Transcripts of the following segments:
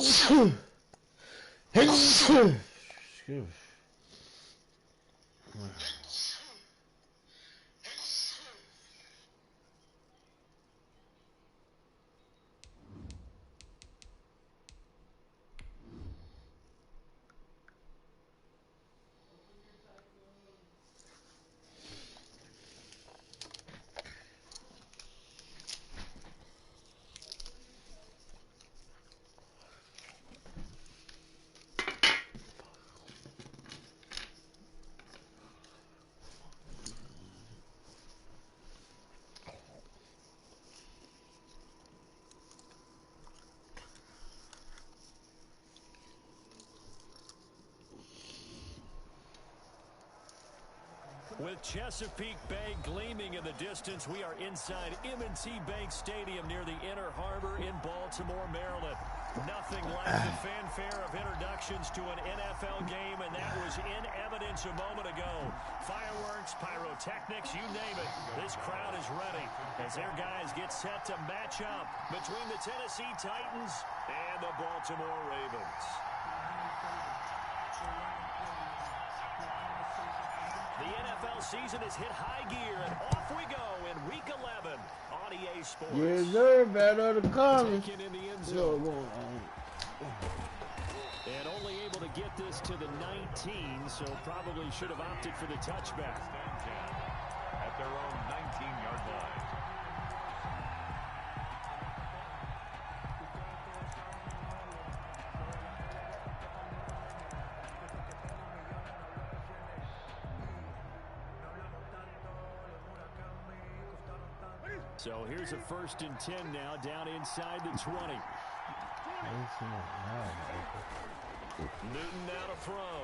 Excuse me. With Chesapeake Bay gleaming in the distance, we are inside M&T Bank Stadium near the Inner Harbor in Baltimore, Maryland. Nothing like the fanfare of introductions to an NFL game, and that was in evidence a moment ago. Fireworks, pyrotechnics, you name it. This crowd is ready as their guys get set to match up between the Tennessee Titans and the Baltimore Ravens. The NFL season has hit high gear, and off we go in Week 11 on EA Sports. Yes, sir. Better to come. Taken in the end zone. And only able to get this to the 19, so probably should have opted for the touchback. At their own 19-yard line. So here's a 1st and 10 now, down inside the 20. Newton now to throw.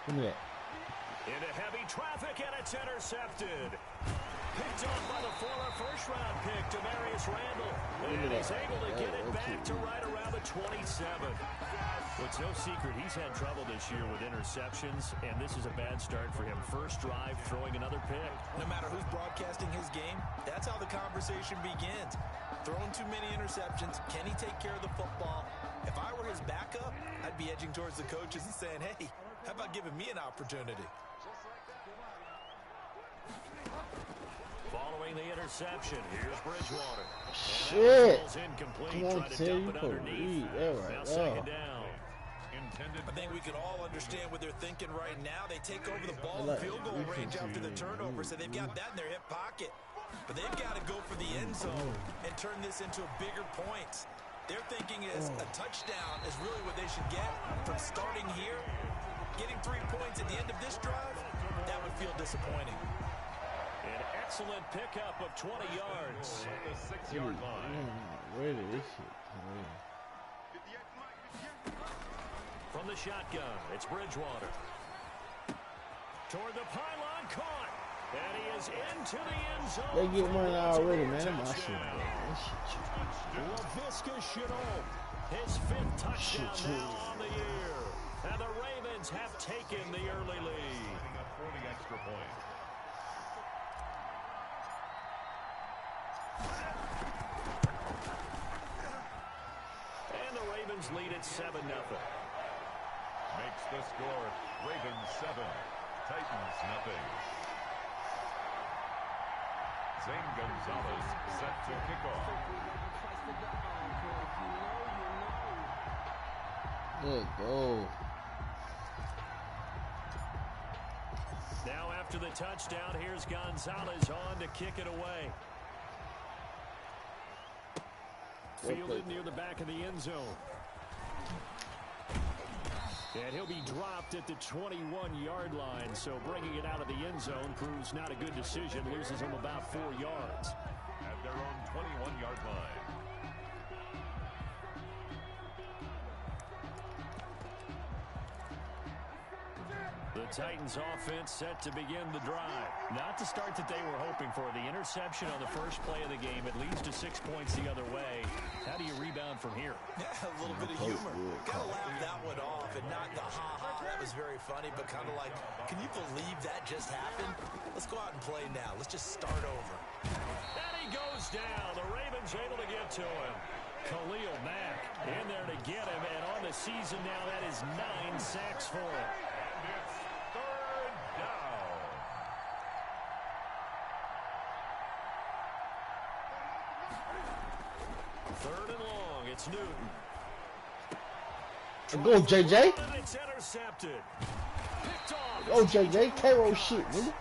Look at that. Into heavy traffic, and it's intercepted. Picked off by the former first-round pick, Demarius Randall. And he's able to get it back to right around the 27. Well, it's no secret he's had trouble this year with interceptions, and this is a bad start for him. First drive, throwing another pick. No matter who's broadcasting his game, that's how the conversation begins. Throwing too many interceptions, can he take care of the football? If I were his backup, I'd be edging towards the coaches and saying, hey, how about giving me an opportunity? Following the interception, here's Bridgewater. Shit. Incomplete. Come on, Try to Tim. dump it underneath. Now second down. I think we can all understand what they're thinking right now. They take over the ball in field goal range after the turnover, so they've got that in their hip pocket. But they've got to go for the end zone and turn this into a bigger point. Their thinking is a touchdown is really what they should get from starting here. Getting 3 points at the end of this drive, that would feel disappointing. An excellent pickup of 20 yards. At the 6-yard line. Where did this shit come in? From the shotgun, it's Bridgewater. Toward the pylon, caught. And he is into the end zone. They get money already, man. My shit, bro. That shit. Laviska Shenault, his 5th touchdown now on the year. And the Ravens have taken the early lead. For the extra point. And the Ravens lead at 7-0. Makes the score Ravens 7, Titans nothing. Zane Gonzalez set to kick off. Good goal. Now after the touchdown, here's Gonzalez on to kick it away. Fielded near the back of the end zone. And he'll be dropped at the 21-yard line, so bringing it out of the end zone proves not a good decision. Loses him about 4 yards. At their own 21-yard line. The Titans offense set to begin the drive. Not the start that they were hoping for. The interception on the first play of the game. It leads to 6 points the other way. How do you rebound from here? Yeah, a little bit of humor. Gotta laugh that one off and not the ha-ha. That was very funny, but kind of like, can you believe that just happened? Let's go out and play now. Let's just start over. And he goes down. The Ravens able to get to him. Khalil Mack in there to get him, and on the season now, that is 9 sacks for him. And it's third down. Third and long, it's Newton. Go, JJ. It's intercepted. Go, JJ. K-roll shit, nigga.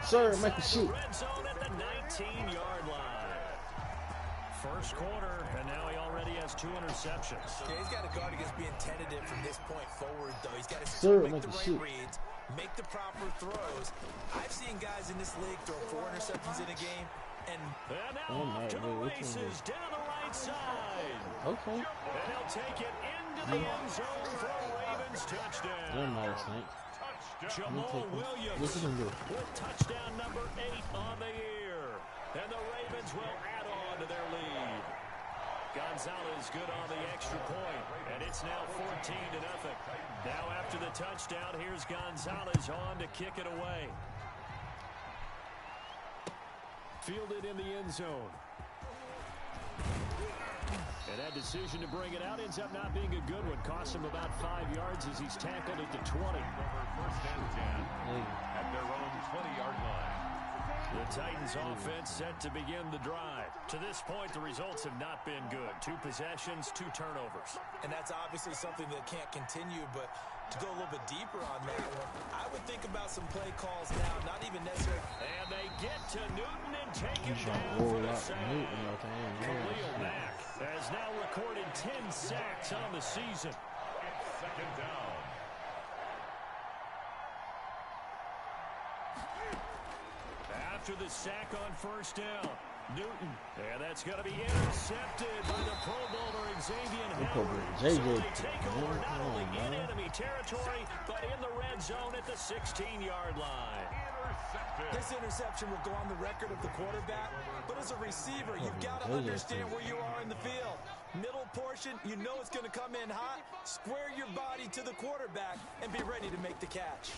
Sir, make the shit. Red zone at the 19-yard line. First quarter, and now he already has 2 interceptions. Yeah, he's got to guard against being tentative from this point forward, though. He's got to make the right reads, make the proper throws. I've seen guys in this league throw 4 interceptions in a game, and now to the races down the right side. Okay. And he'll take it into the end zone for a Ravens touchdown. Doesn't matter, Snake. Jamal Williams with touchdown number 8 on the year. And the Ravens will add on to their lead. Gonzalez good on the extra point, and it's now 14-0. Now after the touchdown, here's Gonzalez on to kick it away. Fielded in the end zone. And that decision to bring it out ends up not being a good one. Costs him about 5 yards as he's tackled at the 20. First and 10 at their own 20-yard line. The Titans offense set to begin the drive. To this point, the results have not been good. 2 possessions, 2 turnovers. And that's obviously something that can't continue, but to go a little bit deeper on that one, I would think about some play calls now, not even necessarily. And they get to Newton and take him down for the sack. Khalil Mack has now recorded 10 sacks on the season. It's second down. After the sack on first down, Newton. And that's going to be intercepted by the Pro Bowler Xavier Howard. So they take over not only in enemy territory, but in the red zone at the 16-yard line. This interception will go on the record of the quarterback, but as a receiver, you've got to understand where you are in the field. Middle portion, you know it's going to come in hot. Square your body to the quarterback and be ready to make the catch.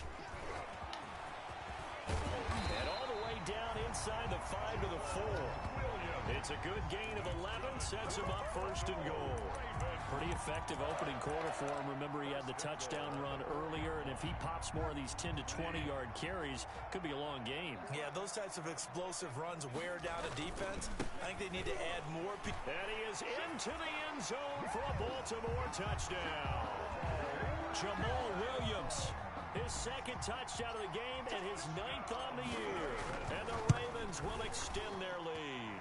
And all the way down inside the 5 to the 4. It's a good gain of 11, sets him up first and goal. Pretty effective opening quarter for him. Remember, he had the touchdown run earlier, and if he pops more of these 10 to 20-yard carries, could be a long game. Yeah, those types of explosive runs wear down a defense. I think they need to add more people. And he is into the end zone for a Baltimore touchdown. Jamal Williams. His second touchdown of the game and his 9th on the year. And the Ravens will extend their lead.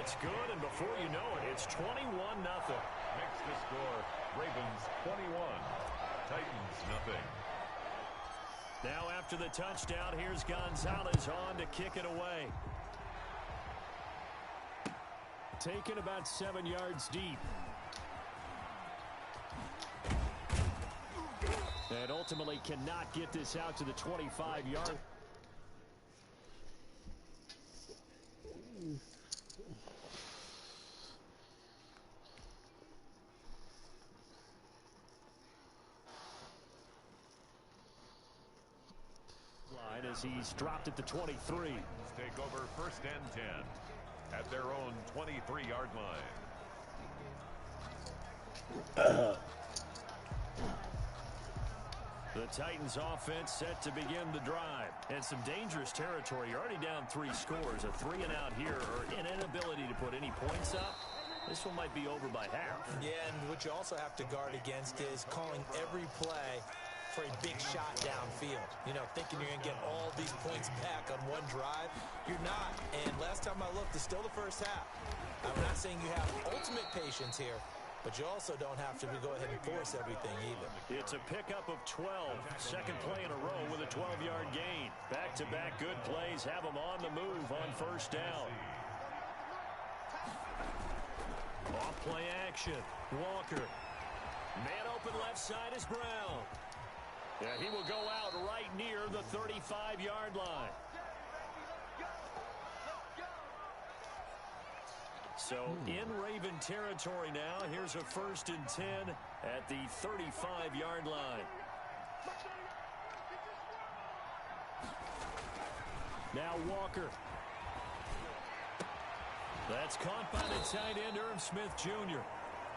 It's good, and before you know it, it's 21-0. Makes the score Ravens 21, Titans nothing. Now after the touchdown, here's Gonzalez on to kick it away. Taken about 7 yards deep. And ultimately cannot get this out to the 25-yard. Line as he's dropped at the 23. Take over first and 10 at their own 23-yard line. The Titans offense set to begin the drive. And some dangerous territory. You're already down 3 scores. A 3 and out here, or an inability to put any points up. This one might be over by half. Yeah, and what you also have to guard against is calling every play for a big shot downfield. You know, thinking you're going to get all these points back on one drive. You're not. And last time I looked, it's still the first half. I'm not saying you have ultimate patience here, but you also don't have to go ahead and force everything either. It's a pickup of 12. Second play in a row with a 12-yard gain. Back-to-back good plays have them on the move on first down. Off play action. Walker. Man open left side is Brown. Yeah, he will go out right near the 35-yard line. So in Raven territory now. Here's a 1st and 10 at the 35-yard line. Now Walker. That's caught by the tight end, Irv Smith Jr.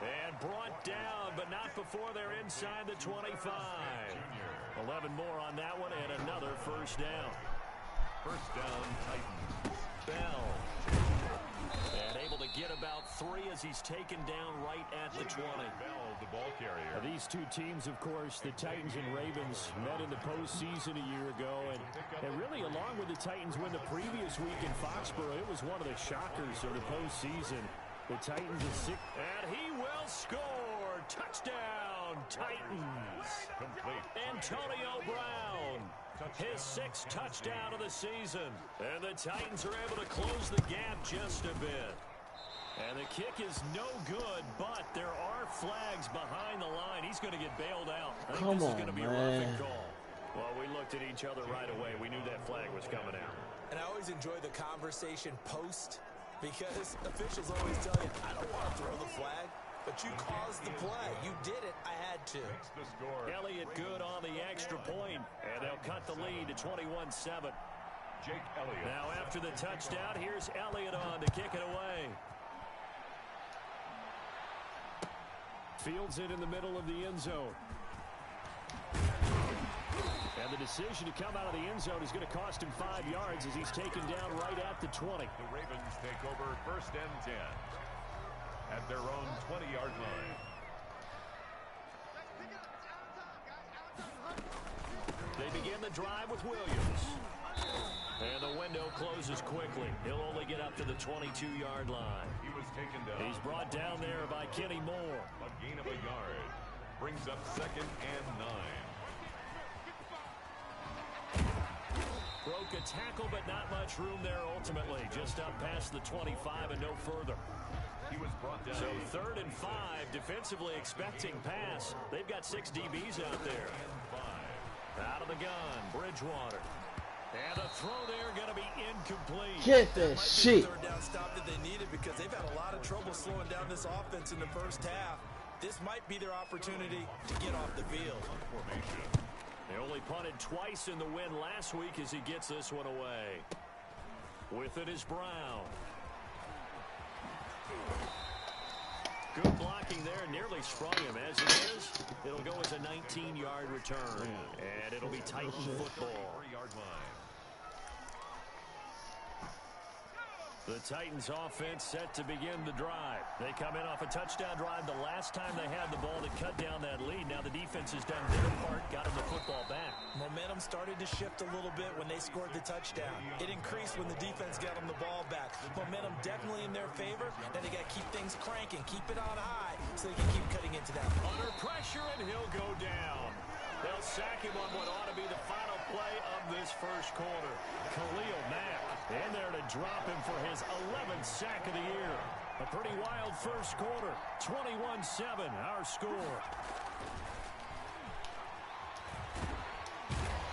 And brought down, but not before they're inside the 25. 11 more on that one, and another first down. First down, Titans. Bell. And able to get about 3 as he's taken down right at the 20. Bell, the ball carrier. These two teams, of course, the Titans and Ravens, met in the postseason a year ago. And really, along with the Titans win the previous week in Foxborough, it was one of the shockers of the postseason. The Titans are sick. And he will score. Touchdown, Titans. Complete. Antonio Brown. His 6th touchdown of the season. And the Titans are able to close the gap just a bit. And the kick is no good, but there are flags behind the line. He's going to get bailed out. I think this is going to be a roughing call. Well, we looked at each other right away. We knew that flag was coming out. And I always enjoy the conversation post, because officials always tell you, I don't want to throw the flag. But you caused the play. You did it. I had to. Elliott good on the extra point, and they'll cut the lead to 21-7. Jake Elliott. Now after the touchdown, here's Elliott on to kick it away. Fields it in the middle of the end zone. And the decision to come out of the end zone is going to cost him 5 yards as he's taken down right at the 20. The Ravens take over first and 10. At their own 20-yard line. They begin the drive with Williams. And the window closes quickly. He'll only get up to the 22-yard line. He was taken down. He's brought down there by Kenny Moore. A gain of a yard. Brings up 2nd and 9. Broke a tackle, but not much room there ultimately. Just up past the 25 and no further. He was brought down. So 3rd and 5, defensively expecting pass. They've got 6 DBs out there. Out of the gun, Bridgewater. And the throw there going to be incomplete. Get that shit. Third down stop that they needed, because they've had a lot of trouble slowing down this offense in the first half. This might be their opportunity to get off the field. Formation. They only punted twice in the win last week as he gets this one away. With it is Brown. Good blocking there, nearly sprung him. As it is, it'll go as a 19-yard return. And it'll be Titan football. 3-yard line. The Titans offense set to begin the drive. They come in off a touchdown drive the last time they had the ball to cut down that lead. Now the defense has done their part, got them the football back. Momentum started to shift a little bit when they scored the touchdown. It increased when the defense got them the ball back. Momentum definitely in their favor. Now they got to keep things cranking, keep it on high, so they can keep cutting into that. Under pressure, and he'll go down. They'll sack him on what ought to be the final play of this first quarter. Khalil Mack in there to drop him for his 11th sack of the year. A pretty wild first quarter. 21-7, our score.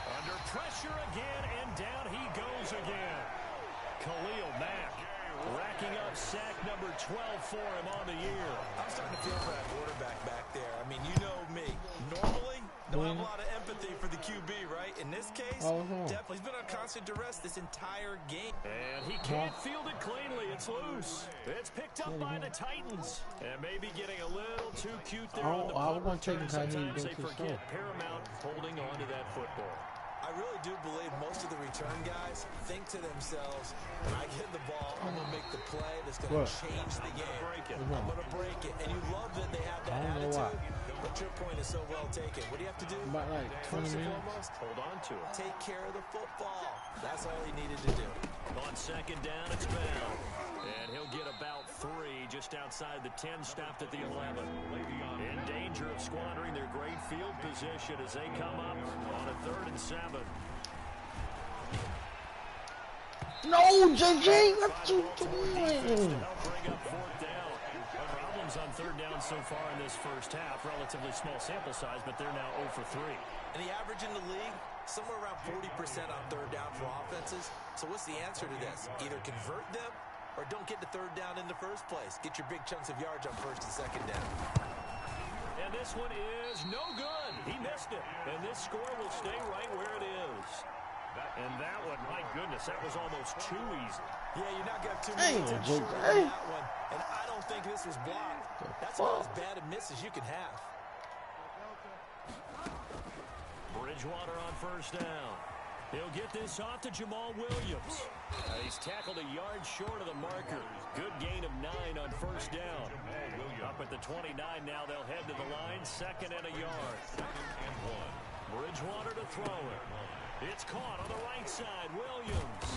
Under pressure again, and down he goes again. Khalil Mack racking up sack number 12 for him on the year. I'm starting to feel for that quarterback back there. I mean, you know me. Normally, don't have a lot of empathy for the QB, right? In this case, definitely. He's been on constant duress this entire game. And he can't field it cleanly. It's loose. It's picked up by the Titans. And maybe getting a little too cute there on the punt return. Sometimes they forget Paramount holding on to that football. I really do believe most of the return guys think to themselves, when I get the ball, I'm going to make the play that's going to change the game. I'm going to break it. And you love that they have that attitude. But your point is so well taken. What do you have to do? About like 20 First and minutes. foremost, Hold on to it. take care of the football. That's all he needed to do. On second down, it's Bell. And he'll get about 3 just outside the 10, stopped at the 11. In danger of squandering their great field position as they come up on a 3rd and 7. No, JJ, what you doing? Bring up 4th down. Problems on 3rd down so far in this first half. Relatively small sample size, but they're now 0 for 3. And the average in the league, somewhere around 40% on 3rd down for offenses. So what's the answer to this? Either convert them or don't get the 3rd down in the first place. Get your big chunks of yards on 1st and 2nd down. And this one is no good. He missed it. And this score will stay right where it is. And that one, my goodness, that was almost too easy. Yeah, you're not going to have too many intentions on that one. And I don't think this was blocked. That's about as bad a miss as you can have. Bridgewater on first down. He'll get this off to Jamal Williams. He's tackled a yard short of the marker. Good gain of 9 on first down. Up at the 29 now, they'll head to the line. 2nd and a yard. 2nd and 1. Bridgewater to throw it. It's caught on the right side. Williams.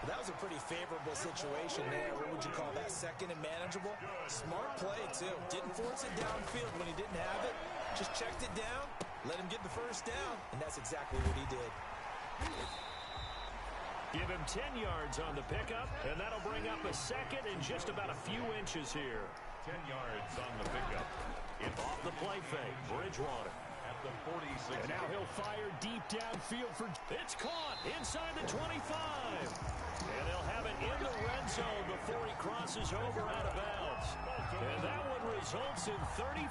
That was a pretty favorable situation there. What would you call that? 2nd and manageable? Smart play, too. Didn't force it downfield when he didn't have it. Just checked it down, let him get the first down, and that's exactly what he did. Give him 10 yards on the pickup, and that'll bring up a 2nd and just about a few inches here. 10 yards on the pickup. It's off the play fake. Bridgewater. At the 46. And now he'll fire deep downfield for... It's caught inside the 25. And they'll have it in the red zone before he crosses over out of bounds. And that one results in 35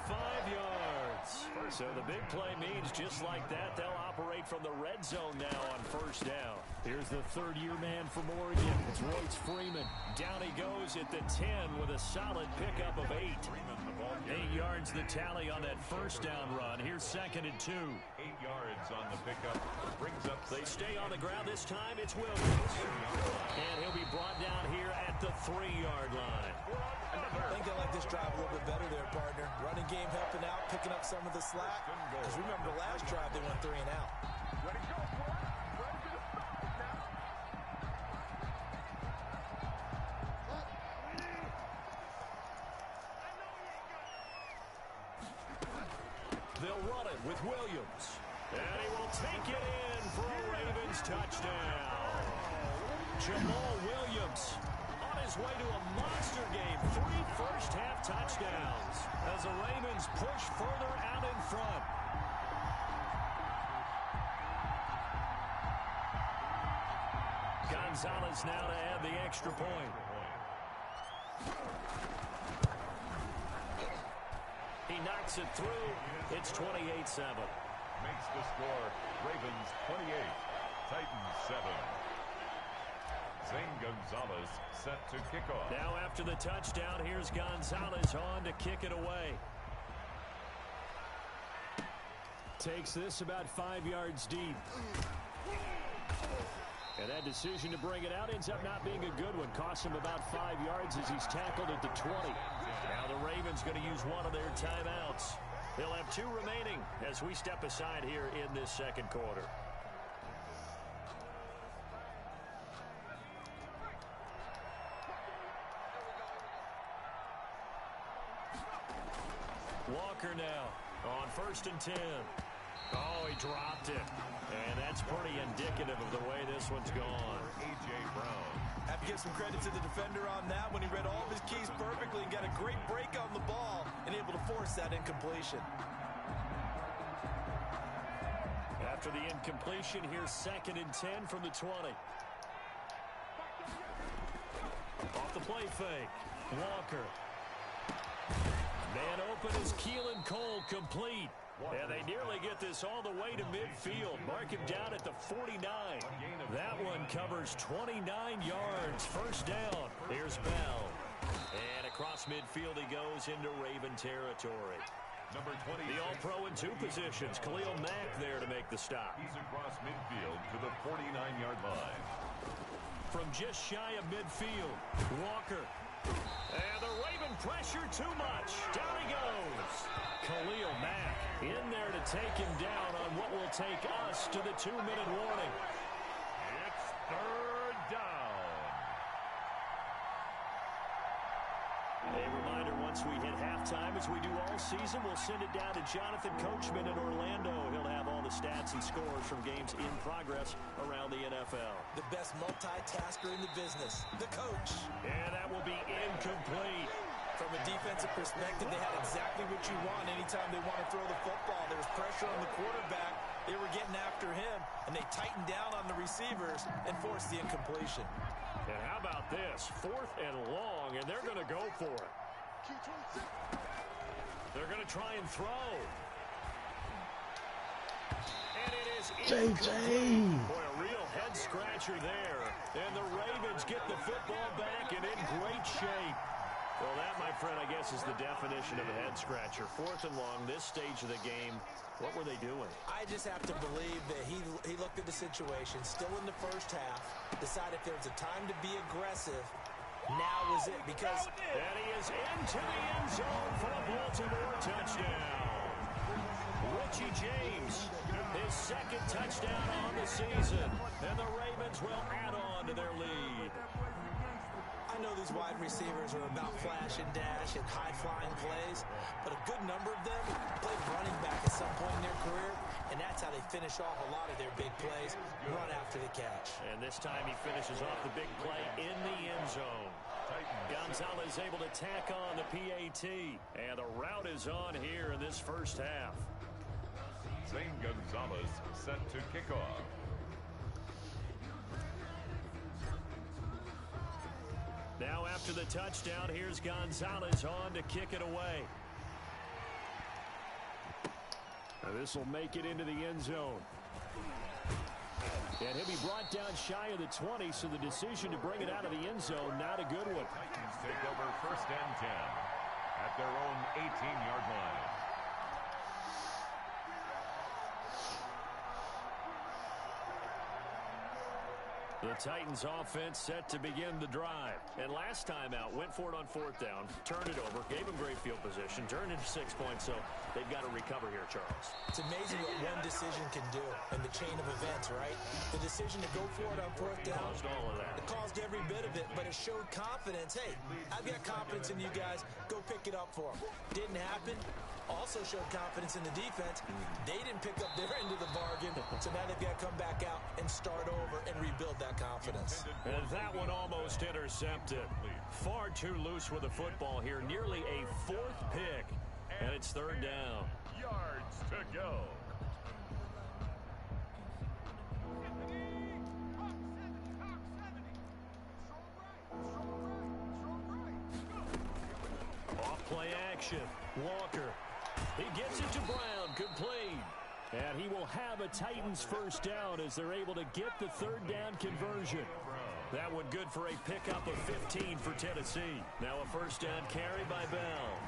yards. So the big play means just like that, they'll operate from the red zone now on first down. Here's the 3rd-year man from Oregon. It's Royce Freeman. Down he goes at the 10 with a solid pickup of 8. 8 yards the tally on that first down run. Here's 2nd and 2. 8 yards on the pickup. Brings up. They stay on the ground this time. It's Williams. And he'll be brought down here at the 3-yard line. I think they like this drive a little bit better there, partner. Running game helping out, picking up some of the slack. Because remember the last drive, they went 3 and out. Ready, go. They'll run it with Williams. And he will take it in for a Ravens touchdown. Jamal Williams on his way to a monster game. 3 first-half touchdowns as the Ravens push further out in front. Gonzalez now to add the extra point. He knocks it through. It's 28-7. Makes the score. Ravens 28. Titans 7. Zane Gonzalez set to kick off. Now after the touchdown, here's Gonzalez on to kick it away. Takes this about 5 yards deep. And that decision to bring it out ends up not being a good one. Costs him about 5 yards as he's tackled at the 20. Now the Ravens going to use one of their timeouts. They'll have 2 remaining as we step aside here in this 2nd quarter. Walker now on 1st and 10. Oh, he dropped it. And that's pretty indicative of the way this one's gone. A.J. Brown. Have to give some credit to the defender on that when he read all of his keys perfectly and got a great break on the ball and able to force that incompletion. After the incompletion, here's 2nd and 10 from the 20. Off the play fake. Walker. Man open is Keelan Cole, complete. And they nearly get this all the way to midfield. Mark him down at the 49. That one covers 29 yards. First down. Here's Bell. And across midfield he goes into Raven territory. Number 20. The All-Pro in 2 positions. Khalil Mack there to make the stop. He's across midfield to the 49-yard line. From just shy of midfield, Walker. And the Raven pressure too much. Down he goes. Khalil Mack in there to take him down on what will take us to the 2-minute warning. It's 3rd down. A reminder, once we hit halftime, as we do all season, we'll send it down to Jonathan Coachman in Orlando. He'll have all the stats and scores from games in progress around the NFL. The best multitasker in the business, the coach. And that will be incomplete. From a defensive perspective, they had exactly what you want anytime they want to throw the football. There was pressure on the quarterback. They were getting after him, and they tightened down on the receivers and forced the incompletion. And how about this? 4th and long, and they're going to go for it. They're going to try and throw. And it is is JJ. Boy, a real head scratcher there. And the Ravens get the football back and in great shape. Well, that, my friend, I guess is the definition of a head scratcher. 4th and long, this stage of the game. What were they doing? I just have to believe that he looked at the situation, still in the first half, decided if there was a time to be aggressive, now was it, because... And he is into the end zone for a Baltimore touchdown. Richie James, his 2nd touchdown on the season, and the Ravens will add on to their lead. I know these wide receivers are about flash and dash and high-flying plays, but a good number of them played running back at some point in their career, and that's how they finish off a lot of their big plays, run after the catch. And this time he finishes off the big play in the end zone. Gonzalez able to tack on the PAT, and the route is on here in this first half. Zane Gonzalez set to kick off. Now after the touchdown, here's Gonzalez on to kick it away. This will make it into the end zone. And he'll be brought down shy of the 20, so the decision to bring it out of the end zone, not a good one. Titans take over 1st and 10 at their own 18-yard line. The Titans offense set to begin the drive. And last time out, went for it on 4th down, turned it over, gave them great field position, turned into 6 points, so they've got to recover here, Charles. It's amazing what one decision can do in the chain of events, right? The decision to go for it on 4th down. Caused all of that. It caused every bit of it, but it showed confidence. Hey, I've got confidence in you guys. Go pick it up for them. Didn't happen. Also showed confidence in the defense. They didn't pick up their end of the bargain, so now they've got to come back out and start over and rebuild that confidence. And that one almost intercepted. Far too loose with the football here. Nearly a 4th pick, and it's 3rd down. Yards to go. Off play action. Walker. He gets it to Brown. Complete. And he will have a Titans 1st down as they're able to get the 3rd down conversion. That one good for a pickup of 15 for Tennessee. Now a 1st down carry by Bell.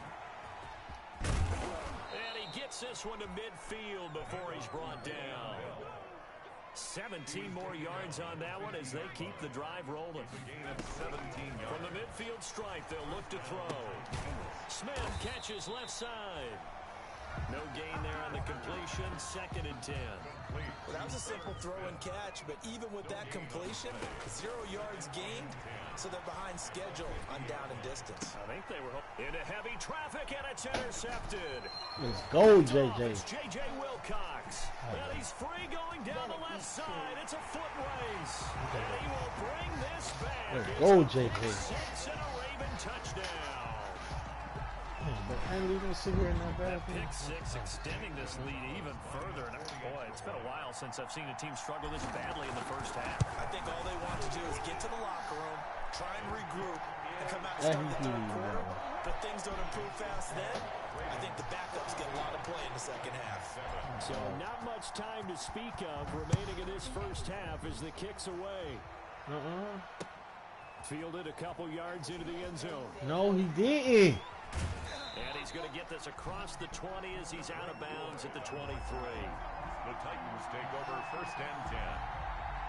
And he gets this one to midfield before he's brought down. 17 more yards on that one as they keep the drive rolling. Gain of 17 yards. From the midfield stripe, they'll look to throw. Smith catches left side. No gain there on the completion. 2nd and 10. Well, that was a simple throw and catch, but even with that completion, 0 yards gained, so they're behind schedule on down and distance. I think they were into heavy traffic, and it's intercepted. Let's go, JJ. It's J.J. Wilcox. And he's free going down the left side. It's a foot race. And he will bring this back. Let's go, JJ. 6 and a Raven touchdown. But can't even sit here in that bad Pick 6 extending this lead even further. And boy, it's been a while since I've seen a team struggle this badly in the first half. I think all they want to do is get to the locker room, try and regroup, and come out and start the 3rd quarter. But things don't improve fast then. I think the backups get a lot of play in the 2nd half. So not much time to speak of remaining in this first half as the kick's away. Fielded a couple yards into the end zone. No, he didn't. And he's going to get this across the 20 as he's out of bounds at the 23. The Titans take over 1st and 10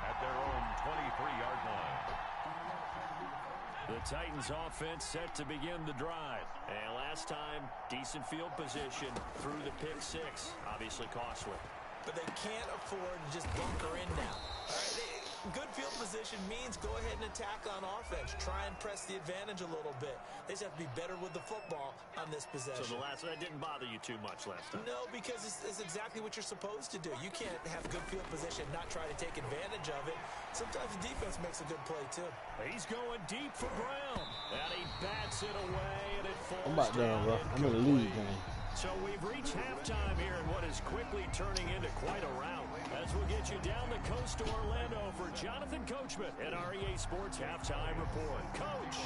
at their own 23-yard line. The Titans offense set to begin the drive. And last time, decent field position through the pick 6. Obviously costly. But they can't afford to just bunker in now. All right, good field position means go ahead and attack on offense. Try and press the advantage a little bit. They just have to be better with the football on this possession. So that didn't bother you too much last time? No, because it's exactly what you're supposed to do. You can't have good field position and not try to take advantage of it. Sometimes the defense makes a good play, too. He's going deep for Brown. And he bats it away, and it falls I'm about done, bro. I'm in the lead game. So we've reached halftime here in what is quickly turning into quite a rout. As we'll get you down the coast to Orlando for Jonathan Coachman at REA Sports Halftime Report. Coach.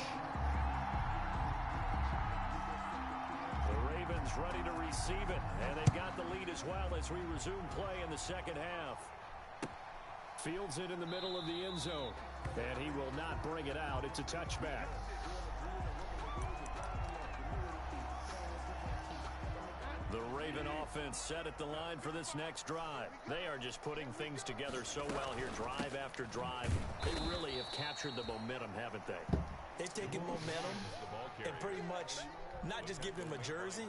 The Ravens ready to receive it, and they've got the lead as well as we resume play in the second half. Fields it in the middle of the end zone, and he will not bring it out. It's a touchback. The Raven offense set at the line for this next drive. They are just putting things together so well here, drive after drive. They really have captured the momentum, haven't they? They've taken momentum and pretty much not just give him a jersey,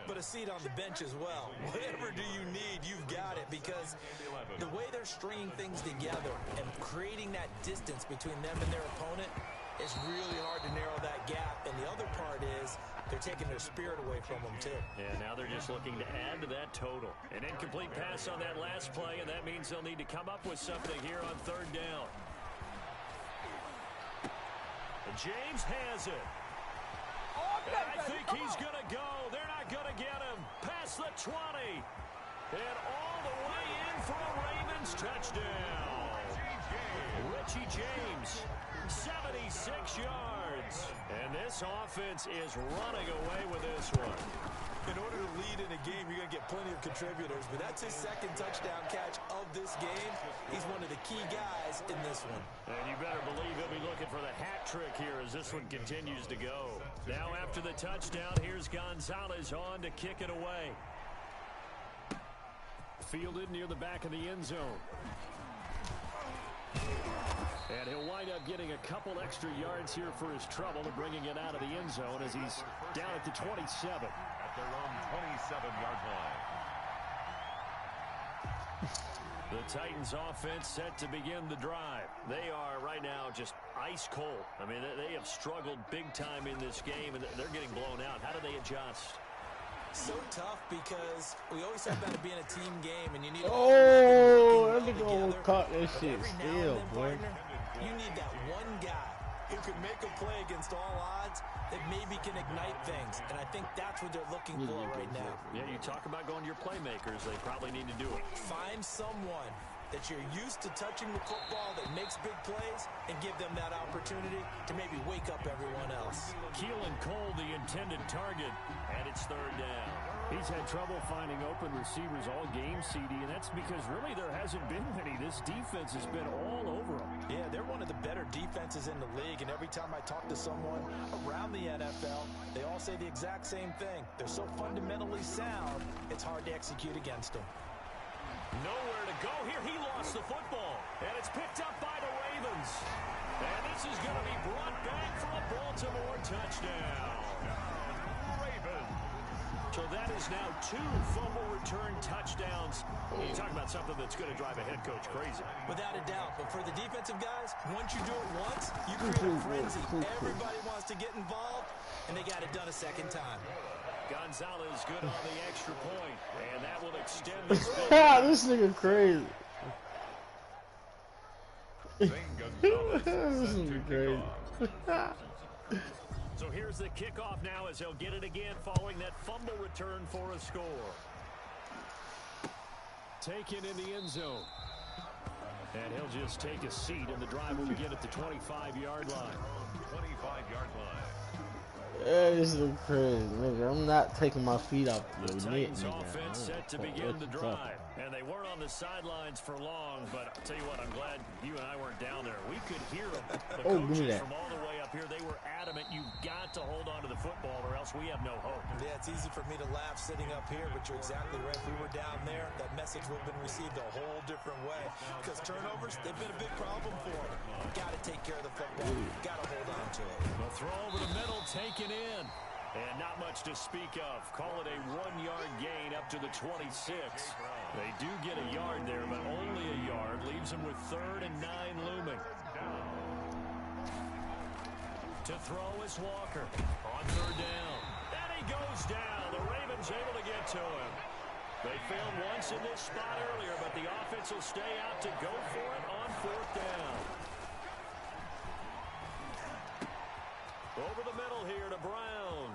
but a seat on the bench as well. Whatever do you need, you've got it, because the way they're stringing things together and creating that distance between them and their opponent, it's really hard to narrow that gap. And the other part is they're taking their spirit away from them, too. Yeah, now they're just looking to add to that total. An incomplete pass on that last play, and that means they'll need to come up with something here on third down. And James has it. And I think he's going to go. They're not going to get him. Past the 20. And all the way in for a Ravens touchdown. Richie James, 76 yards. And this offense is running away with this one. In order to lead in a game, you're going to get plenty of contributors, but that's his second touchdown catch of this game. He's one of the key guys in this one. And you better believe he'll be looking for the hat trick here as this one continues to go. Now after the touchdown, here's Gonzalez on to kick it away. Fielded near the back of the end zone. And he'll wind up getting a couple extra yards here for his trouble and bringing it out of the end zone as he's down at the 27. At their own 27-yard line. The Titans offense set to begin the drive. They are right now just ice cold. I mean, they have struggled big time in this game, and they're getting blown out. How do they adjust? So tough, because we always talk about it being a team game, and you need let me go cut this shit still, boy. Partner, you need that one guy who can make a play against all odds that maybe can ignite things, and I think that's what they're looking for right now. Yeah, you talk about going to your playmakers. They probably need to do it. Find someone that you're used to touching the football that makes big plays and give them that opportunity to maybe wake up everyone else. Keelan Cole, the intended target, and it's third down. He's had trouble finding open receivers all game, CD, and that's because really there hasn't been many. This defense has been all over them. Yeah, they're one of the better defenses in the league, and every time I talk to someone around the NFL, they all say the exact same thing. They're so fundamentally sound, it's hard to execute against them. Nowhere to go here. He lost the football, and it's picked up by the Ravens. And this is going to be brought back for a Baltimore touchdown. Ravens. So that is now 2 fumble return touchdowns. You talk about something that's going to drive a head coach crazy. Without a doubt, but for the defensive guys, once you do it once, you create a frenzy. Everybody wants to get involved, and they got it done a second time. Gonzalez good on the extra point, and that will extend this. This nigga crazy. This nigga crazy. So here's the kickoff now as he'll get it again following that fumble return for a score. Taken in the end zone. And he'll just take a seat, and the drive will begin at the 25-yard line. 25-yard line. This is crazy, nigga. I'm not taking my feet off the Titans offense set to begin the drive. And they weren't on the sidelines for long, but I'll tell you what, I'm glad you and I weren't down there. We could hear them. The coaches from all the way up here, they were adamant, you've got to hold on to the football or else we have no hope. Yeah, it's easy for me to laugh sitting up here, but you're exactly right. If we were down there, that message would have been received a whole different way. Because turnovers, they've been a big problem for them. Got to take care of the football. Got to hold on to it. The throw over the middle, taken in. And not much to speak of. Call it a 1-yard gain up to the 26. They do get a yard there, but only a yard. Leaves them with 3rd and 9 looming. To throw is Walker on 3rd down. And he goes down. The Ravens able to get to him. They failed once in this spot earlier, but the offense will stay out to go for it on 4th down. Over the middle here to Brown.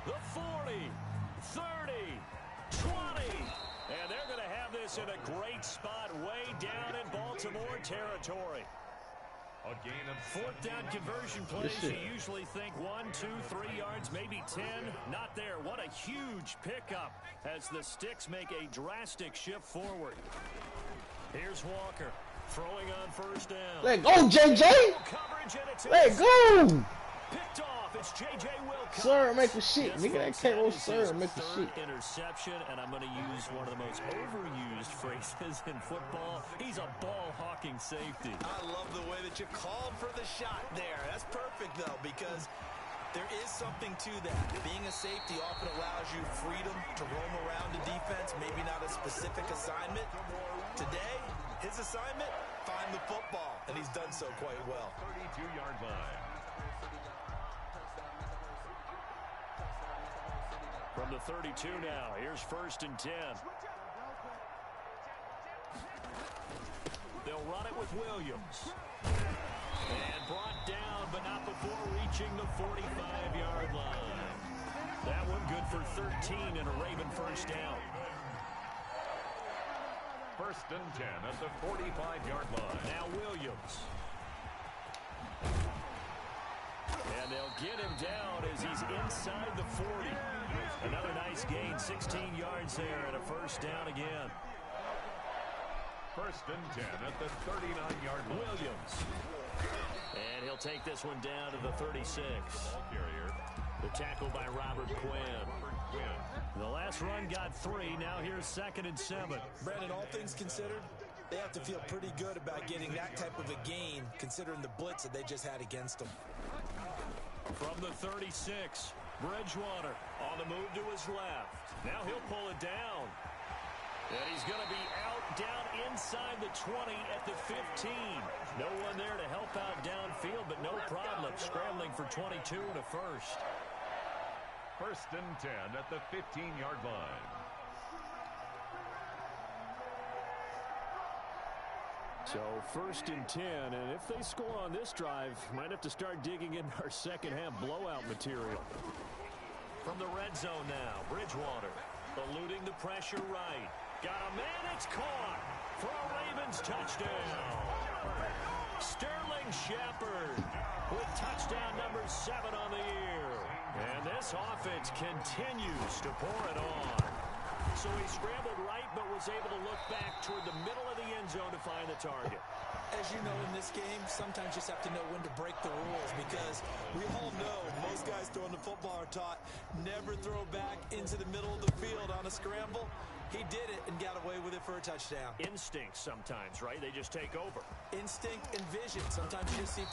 The 40, 30, 20. And they're going to have this in a great spot way down in Baltimore territory. A gain of 4th down conversion plays. You usually think 1, 2, 3 yards, maybe 10. Not there. What a huge pickup as the Sticks make a drastic shift forward. Here's Walker throwing on 1st down. Let go, JJ. Let go. Picked off. It's J.J. Wilcox. Sir, make the shit. Nigga, that K.O. Sir, make the shit. Interception, and I'm going to use one of the most overused phrases in football. He's a ball-hawking safety. I love the way that you called for the shot there. That's perfect, though, because there is something to that. Being a safety often allows you freedom to roam around the defense, maybe not a specific assignment. Today, his assignment, find the football, and he's done so quite well. 32-yard line. From the 32 now, here's 1st and 10. They'll run it with Williams. And brought down, but not before reaching the 45-yard line. That one good for 13 and a Raven 1st down. 1st and 10 at the 45-yard line. Now Williams. And they'll get him down as he's inside the 40. Another nice gain, 16 yards there, and a 1st down again. 1st and 10 at the 39-yard line. Williams. And he'll take this one down to the 36. Ball carrier. The tackle by Robert Quinn. The last run got 3. Now here's 2nd and 7. Brandon, all things considered, they have to feel pretty good about getting that type of a gain, considering the blitz that they just had against them. From the 36, Bridgewater on the move to his left. Now he'll pull it down. And he's going to be out down inside the 20 at the 15. No one there to help out downfield, but no problem. Scrambling for 22 and a 1st. 1st and 10 at the 15-yard line. So 1st and 10, and if they score on this drive, might have to start digging in our second half blowout material. From the red zone now, Bridgewater eluding the pressure right. Got a man, it's caught for a Ravens touchdown. Sterling Shepard with touchdown number 7 on the year. And this offense continues to pour it on. So he scrambled right, but was able to look back toward the middle of the end zone to find the target. As you know, in this game, sometimes you just have to know when to break the rules, because we all know most guys throwing the football are taught never throw back into the middle of the field on a scramble. He did it and got away with it for a touchdown. Instinct sometimes, right? They just take over. Instinct and vision. Sometimes you just see